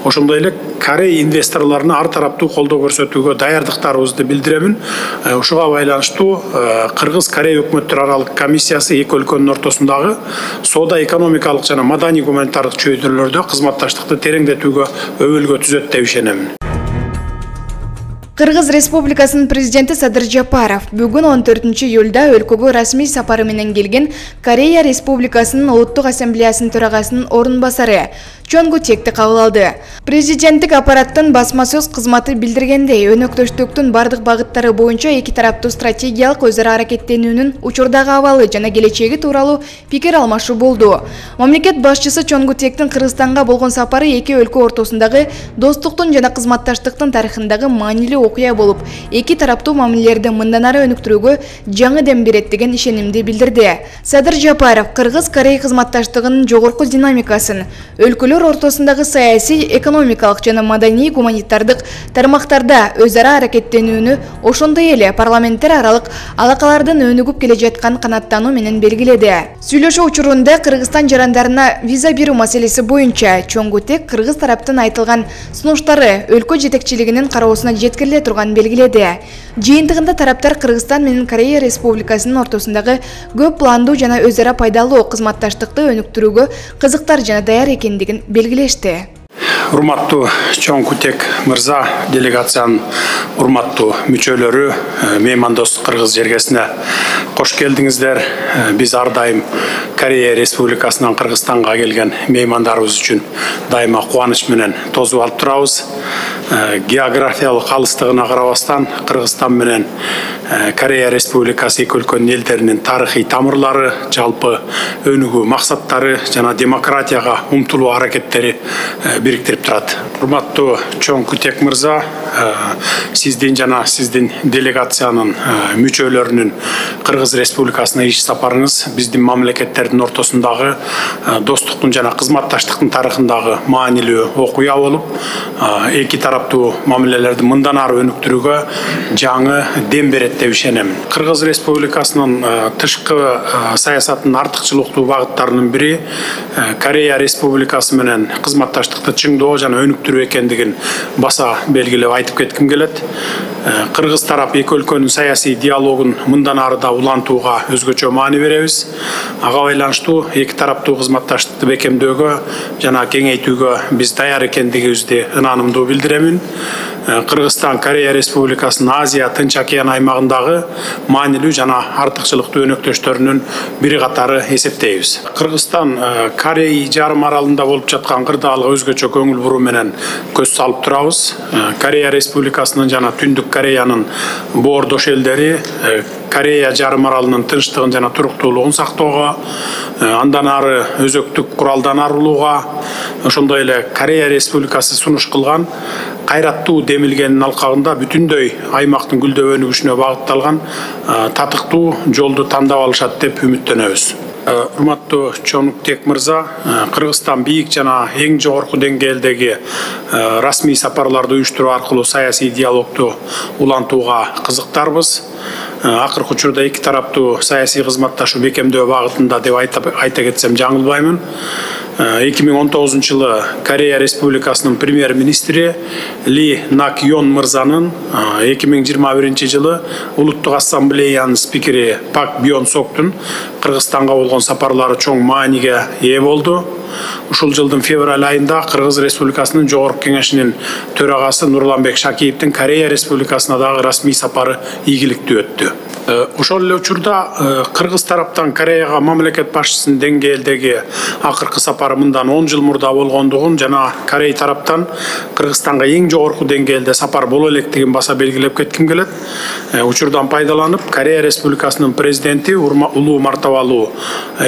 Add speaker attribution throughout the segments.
Speaker 1: ошондой эле Корей инвесторларына ар тараптуу колдоо көрсөтүүгө даярдыктарыбызды билдиремин. Ушуга байланыштуу Кыргыз Корей өкмөттөр аралык комиссиясы эки өлкөнүн ортосундагы соода экономикалык жана маданий гуманитардык чөйрөлөрдө кызматташтыкты тереңдетүүгө өбөлгө түзөт деп ишенем.
Speaker 2: Кыргыз Республикасынын президенти Садыр Жапаров бүгүн 14 июлда өлкөгө расмий сапары менен келген Корея Республикасынын Улуттук Ассамблеясынын төрагасынын орун басары Чон Гу-текти кабыл алды. Президенттик аппараттын басма сөз кызматы билдиргендей, өнөктөштүктүн бардык багыттары боюнча эки тараптуу стратегиялык өз ара аракеттенүүнүн учурдагы абалы жана келечеги тууралуу пикир алмашуу болду. Мамлекет башчысы Чон Гу-тектин Кыргызстанга болгон сапары эки өлкө ортосундагы достуктун жана кызматташтыктын тарыхындагы маанилүү окуя болуп, эки тараптуу мамилелерди мындан ары өнүктүрүүгө жаңы дем берет деген ишенимди билдирди. Садыр Жапаров Кыргыз-Корей кызматташтыгынын жогорку динамикасын, өлкөлөр ортосундагы саясий, экономикалык жана маданий гуманитардык тармактарда өз ара аракеттенүүнү, ошондой эле парламенттер аралык алакалардын өнүгүп келе жаткан канаттануу менен белгиледи. Сүйлөшүү учурунда Кыргызстан жарандарына виза берүү маселеси боюнча Чон Гу-тек Кыргыз тараптын айтылган сунуштары өлкө жетекчилигинин кароосуна жеткириле турганын белгиледи. Жыйынтыгында тараптар Кыргызстан менен Корея Республикасынын ортосундагы көп пландуу жана өз ара пайдалуу кызматташтыкты өнүктүрүүгө кызыктар жана даяр экендигин белгилешти.
Speaker 1: Урматтуу Чон Гу-тек мырза, делегациянын урматтуу мүчөлөрү, меймандос Кыргыз жергесине кош келдиңиздер. Биз ар дайым Корея Республикасынан Кыргызстанга келген меймандарыбыз үчүн дайыма кубаныч менен тосуп алып турабыз. Географиялык алыстыгына карабастан Кыргызстан менен Корея Республикасы эки өлкөнүн элдеринин тарыхый тамырлары, жалпы өнүгүү максаттары жана демократияга умтулуу аракеттери бириктирип турат. Урматтуу Чон Гу-тек мырза, сиздин жана сиздин делегациянын мүчөлөрүнүн Кыргыз Республикасына иш сапарыңыз биздин мамлекеттердин ортосундагы достуктун жана кызматташтыктын тарыхындагы маанилүү окуя болуп, эки тараптуу мамилелерди мындан ары өнүктүрүүгө жаңы дем берет деп ишенем. Кыргыз Республикасынын тышкы саясатынын артыкчылыктуу багыттарынын бири Корея Республикасы менен кызматташтыкты чыңдоо жана өнүктүрүү экендигин баса белгилеп айтып кетким келет. Кыргыз тарап эки өлкөнүн саясий диалогун мындан ары да улантууга өзгөчө маани беребиз. Ага байланыштуу эки тараптуу кызматташтыкты бекемдөөгө жана кеңейтүүгө биз даяр экендигибизди ынанымдуу билдиремин. Кыргызстан Корея Республикасынын Азия Тынч океан аймагындагы маанилүү жана артыкчылыктуу өнөктөштөрүнүн бири катары эсептейбиз. Кыргызстан Корей жарым аралында болуп жаткан кырдаалга өзгөчө көңүл буруу менен көз салып турабыз. Корея Республикасынын жана Түндүк Кореянын боордош элдери Корея жарым аралынын тынчтыгын жана туруктуулугун сактоого, андан ары өзөктүк куралдан арылууга, ошондой эле Корея Республикасы сунуш кылган кайраттуу демилгенин алкагында бүтүндөй аймактын гүлдөп өнүгүшүнө багытталган татыктуу жолду тандап алышат деп үмүттөнөбүз. Урматтуу Чон Гу-тек мырза, Кыргызстан бийик жана эң жогорку деңгээлдеги расмий сапарларды уюштуруу аркылуу саясий диалогду улантууга кызыктарбыз. Акыркы учурда эки тараптуу саясий кызматташуу бекемдөө багытында деп айта кетсем жаңылбаймын. 2019 жылы Корея Республикасынын премьер-министри Ли Нак Йон мырзанын 2021 жылы Улуттук Ассамблеянын спикери Пак Бьон Соктун Кыргызстанга болгон сапарлары чоң мааниге ээ болду. Ушул жылдын февраль айында Кыргыз Республикасынын жогорку кеңешинин төрагасы Нурланбек Шакиевдин Корея Республикасына дагы расмий сапары ийгиликтүү өттү. Ошол эле учурда Кыргыз тараптан Кореяга мамлекет башчысынын деңгээлдеги акыркы сапары мындан 10 жыл мурда болгондугун жана Корей тараптан Кыргызстанга эң жогорку деңгээлде сапар боло электигин баса белгилеп кетким келет. Учурдан пайдаланып, Корея Республикасынын президенти улуу мартабалуу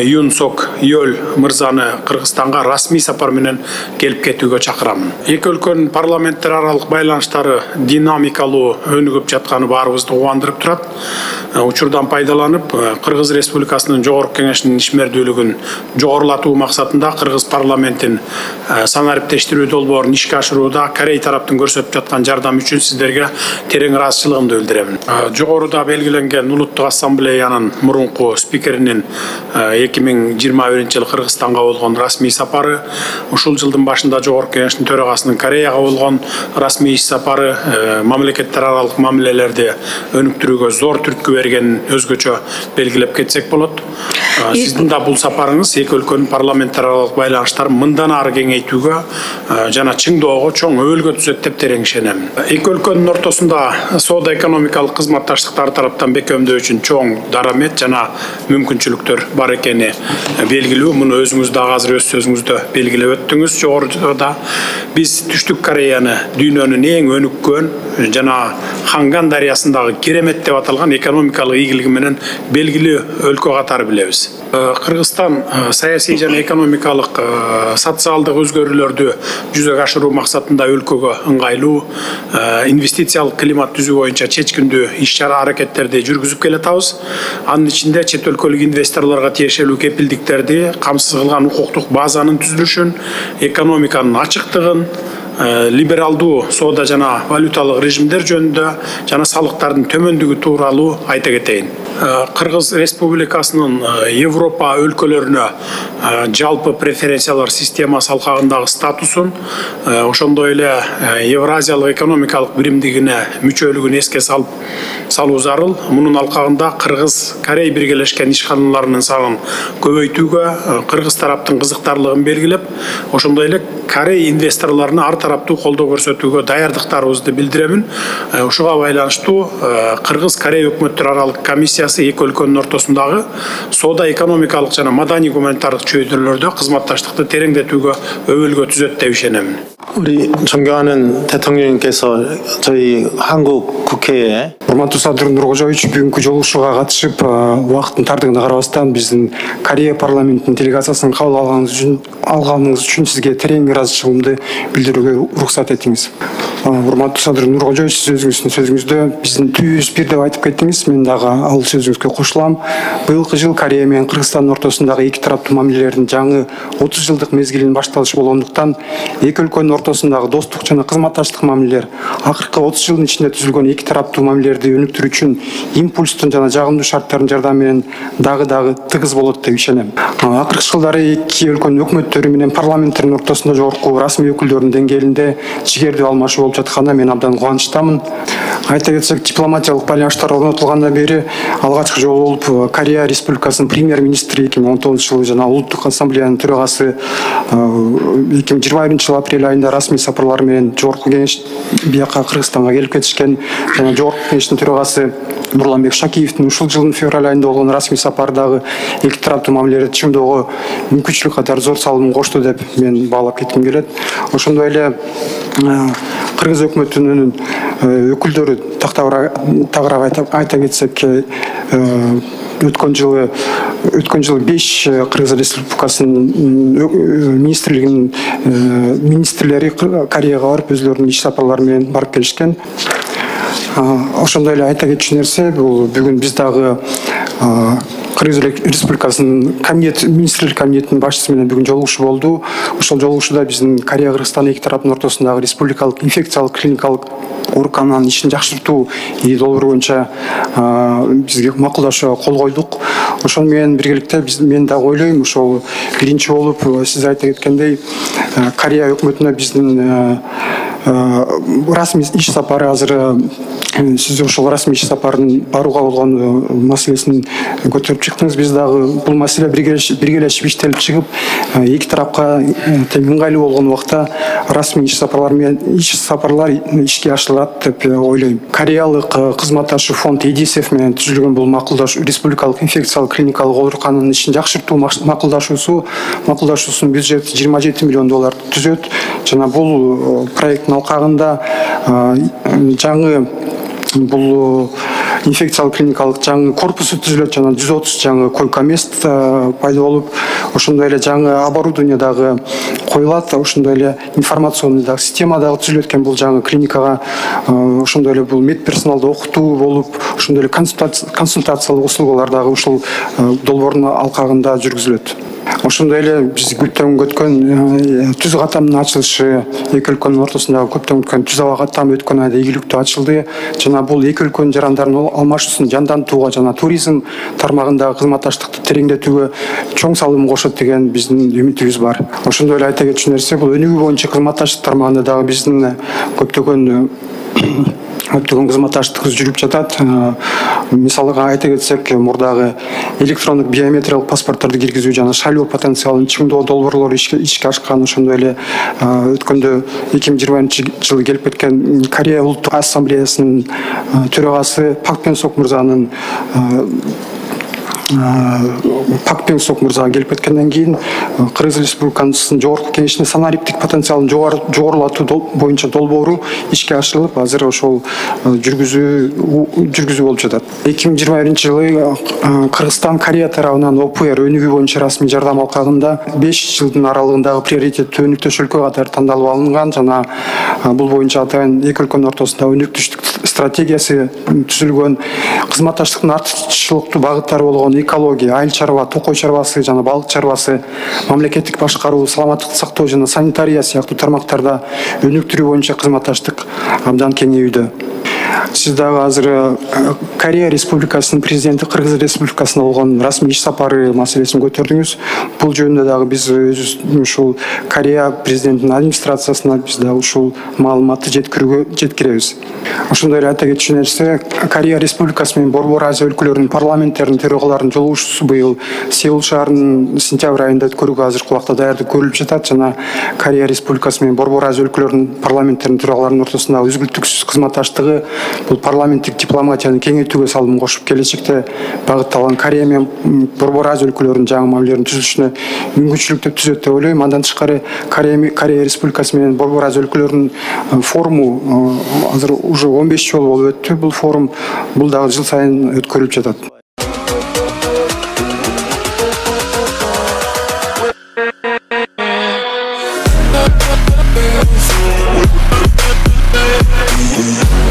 Speaker 1: Юн Сок Йөл мырзаны Кыргызстанга расмий сапар менен келип кетүүгө чакырамын. Эки өлкөнүн парламенттер аралык байланыштары динамикалуу өнүгүп жатканы баарыбызды кубандырып турат. учурдан пайдаланып Кыргыз Республикасынын Жогорку Кеңешинин ишмердүүлүгүн жогорулатуу максатында Кыргыз парламентин сан ариптештирүү долбоорун ишке ашырууда Корей тараптын көрсөтүп жаткан жардам үчүн сиздерге терең ыраазычылыгымды билдиребин. Жогоруда белгиленген Улуттук Ассамблеянын мурунку спикеринин 2021-жылы Кыргызстанга болгон расмий сапары, ушул жылдын башында Жогорку Кеңештин төрагасынын Кореяга болгон расмий иш сапары мамлекеттер аралык мамилелерди өнүктүрүүгө зор түрткү бергенин өзгөчө белгилеп кетсек болот. Сиздин да бул сапарыңыз эки өлкөнүн парламенттер аралык байланыштарын мындан ары кеңейтүүгө жана чыңдоого чоң өбөлгө түзөт деп терең ишенем. Эки өлкөнүн ортосунда соода экономикалык кызматташтыктар тараптан бекемдөө үчүн чоң дарамет жана мүмкүнчүлүктөр бар экени белгилүү. Муну өзүңүз дагы азыр өз сөзүңүздө белгилеп өттүңүз. Жогоруда биз Түштүк Кореяны дүйнөнүн эң өнүккөн жана Ханган дарыясындагы керемет деп аталган экономикалык ийгилиги менен белгилүү өлкө катары билебиз. Кыргызстан саясий жана экономикалык социалдык өзгөрүүлөрдү жүзөгө ашыруу максатында өлкөгө ыңгайлуу инвестициялык климат түзүү боюнча чечкиндүү иш-чара аракеттерди жүргүзүп келатабыз. Анын ичинде чет өлкөлүк инвесторлорго тиешелүү кепилдиктерди камсыз кылган укуктук базанын түзүлүшүн, экономиканын ачыктыгын, либералдуу соода жана валюталык режимдер жөнүндө жана салыктардын төмөндүгү тууралуу айта кетейин. Кыргыз Республикасынын Европа өлкөлөрүнө жалпы преференциялар системасы алкагындагы статусун, ошондой эле Евразиялык экономикалык биримдигине мүчөлүгүн эске салуу зарыл. Мунун алкагында Кыргыз Корей биргелешкен ишканаларынын санын көбөйтүүгө Кыргыз тараптын кызыктарлыгын белгилеп, ошондой эле Корей инвесторлоруна ар тараптуу колдоо көрсөтүүгө даярдыктарыбызды билдиремин. Ушуга байланыштуу Кыргыз Корей өкмөттөр аралык комиссиясы эки өлкөнүн ортосундагы соода экономикалык жана маданий гуманитардык чөйрөлөрдө кызматташтыкты тереңдетүүгө өбөлгө түзөт деп ишенем.
Speaker 3: 우리 존경하는 대통령님께서 저희 한국 국회에
Speaker 4: урматтуу Садыр Нуркожоевич бүгүнкү жолугушууга катышып, убакыттын тардыгына карабастан биздин Корея парламентинин делегациясын кабыл алганыңыз үчүн сизге терең ыраазычылыгымды билдирүүгө уруксат этиңиз. Урматтуу Садыр Нуркожоевич, сиз өзүңүздүн сөзүңүздө биздин түз бир деп айтып кеттиңиз. Мен дагы ал сөзүңүзгө кошулам. Быйылкы жыл Корея менен Кыргызстандын ортосундагы эки тараптуу мамилелердин жаңы 30 жылдык мезгилинин башталышы болгондуктан эки өлкөнүн ортосундагы достук жана кызматташтык мамилелер акыркы 30 жылдын ичинде түзүлгөн эки тараптуу мамилелерди өнүктүрүү үчүн импульстун жана жагымдуу шарттардын жардамы менен дагы тыгыз болот деп ишенем. Акыркы жылдары эки өлкөнүн өкмөттөрү менен парламенттердин ортосунда жогорку расмий өкүлдөрдүн деңгээлинде жигердүү алмашуу болуп жатканына мен абдан кубанычтамын. Айта кетсек, дипломатиялык байланыштар орнотулгандан бери алгачкы жолу болуп Корея Республикасынын премьер-министри 2019-жылы жана Улуттук Ассамблеянын төрагасы 2021-жылы апрель айында расмий сапарлар менен Жогорку Кеңеш бияка Кыргызстанга келип кетишкен жана Жогорку Кеңештин төрагасы Нурланбек Шакиевдин ушул жылдын февраль айында болгон расмий сапардагы эки тараптуу мамилелерди чыңдоого мүмкүнчүлүк катары зор салымын кошту деп мен баалап кетким келет. Ошондой эле Кыргыз өкмөтүнүн өкүлдөрү тагыраак айта кетсек, өткөн жылы 5 Кыргыз Республикасынын министрлери Кореяга барып өзлөрүнүн иш сапарлары менен барып келишкен. Ошондой эле айта кетчү нерсе, бул бүгүн биз дагы Кыргыз Республикасынын министрлер комитетинин башчысы менен бүгүн жолугушуу болду. Ошол жолугушууда биздин Корея Кыргызстан эки тараптын ортосундагы республикалык инфекциялык клиникалык оорукананын ишин жакшыртуу долбоору боюнча бизге макулдашууга кол койдук. Ошону менен биргеликте мен дагы ойлойм, ошол биринчи болуп сиз айта кеткендей Корея өкмөтүнө биздин расмий иш сапары азыр сиз ошол расмий иш сапарын барууга болгон маселесин көтөрүп чыктыңыз. Биз дагы бул маселе биргелешип иштелип чыгып, эки тарапка тең ыңгайлуу болгон убакта расмий иш сапарлар ишке ашырылат деп ойлойм. Кореялык кызматташуу фонд ЕДИСФ менен түзүлгөн бул макулдашуу республикалык инфекциялык клиникалык оорукананын ишин жакшыртуу макулдашуусунун бюджети $27 миллион түзөт жана бул проекттин алкагында жаңы бул инфекциялык клиникалык жаңы корпусу түзүлөт, жана 130 жаңы койка мест пайда болуп, ошондой эле жаңы оборудование дагы коюлат, ошондой эле информационный дагы система дагы түзүлөт экен бул жаңы клиникага. Ошондой эле бул медперсоналды окутуу болуп, ошондой эле консультациялык услугалар дагы ушул долбоордун алкагында жүргүзүлөт. Ошондой эле биз көптөн күткөн түз катамдын ачылышы, эки өлкөнүн ортосундагы көптөн күткөн түз аба катам өткөн айда ийгиликтүү ачылды. Жана бул эки өлкөнүн жарандарын алмашуусун жандантууга жана туризм тармагындагы кызматташтыкты тереңдетүүгө чоң салым кошот деген биздин үмүтүбүз бар. Ошондой эле айта кетчү нерсе, бул өнүгүү боюнча кызматташтык тармагында дагы биздин көптөгөн кызматташтыгыбыз жүрүп жатат. Мисалга айта кетсек, мурдагы электрондук биометриялык паспортторду киргизүү жана шайлоо потенциалын чыңдоо долбоорлору ишке ашкан. Ошондой эле өткөндө 2020-жылы келип кеткен Корея улуттук ассамблеясынын төрагасы Пак Пен Сок мырзанын Пак Пен Сок мырзага келип кеткенден кийин Кыргыз Республикасынын жогорку кеңешине санариптик потенциалын жогорулатуу боюнча долбоору ишке ашырылып, азыр ошол жүргүзүү болуп жатат. 2021-жылы Кыргызстан Корея тарабынан ОПР өнүгүү боюнча расмий жардам алкагында 5 жылдын аралыгындагы приоритеттүү өнүктүш өлкө катары тандалып алынган жана бул боюнча атайын эки өлкөнүн ортосунда өнүктүштүк стратегиясы түзүлгөн. Кызматташтыктын артыкчылыктуу багыттары болгон экология, айыл чарба, токой чарбасы жана балык чарбасы, мамлекеттик башкаруу, саламаттыкты сактоо жана санитария сыяктуу тармактарда өнүктүрүү боюнча кызматташтык абдан кеңейүүдө. Сиз дагы азыр Корея Республикасынын президенти Кыргыз Республикасына болгон расмий иш сапары маселесин көтөрдүңүз. Бул жөнүндө дагы биз ушул Корея президентинин администрациясына биз дагы ушул маалыматты жеткиребиз. Ошондой эле айта кетчү нерсе, Корея Республикасы менен Борбор Азия өлкөлөрүнүн парламенттеринин төрагаларынын жолугушуусу быйыл Сеул шаарынын сентябрь айында өткөрүүгө азыр кулакта даярдык көрүлүп жатат жана Корея Республикасы менен Борбор Азия өлкөлөрүнүн парламенттеринин төрагаларынын ортосундагы үзгүлтүксүз кызматташтыгы бул парламенттик дипломатияны кеңейтүүгө салым кошуп, келечекте багытталган Корея менен Борбор Азия өлкөлөрүнүн жаңы мамилелерин түзүлүшүнө мүмкүнчүлүк түзөт деп ойлойм. Андан тышкары Корея Республикасы менен Борбор Азия өлкөлөрүнүн форуму азыр уже 15 жолу болуп өттү. Бул форум бул дагы жыл сайын өткөрүлүп жатат.
Speaker 5: Yeah.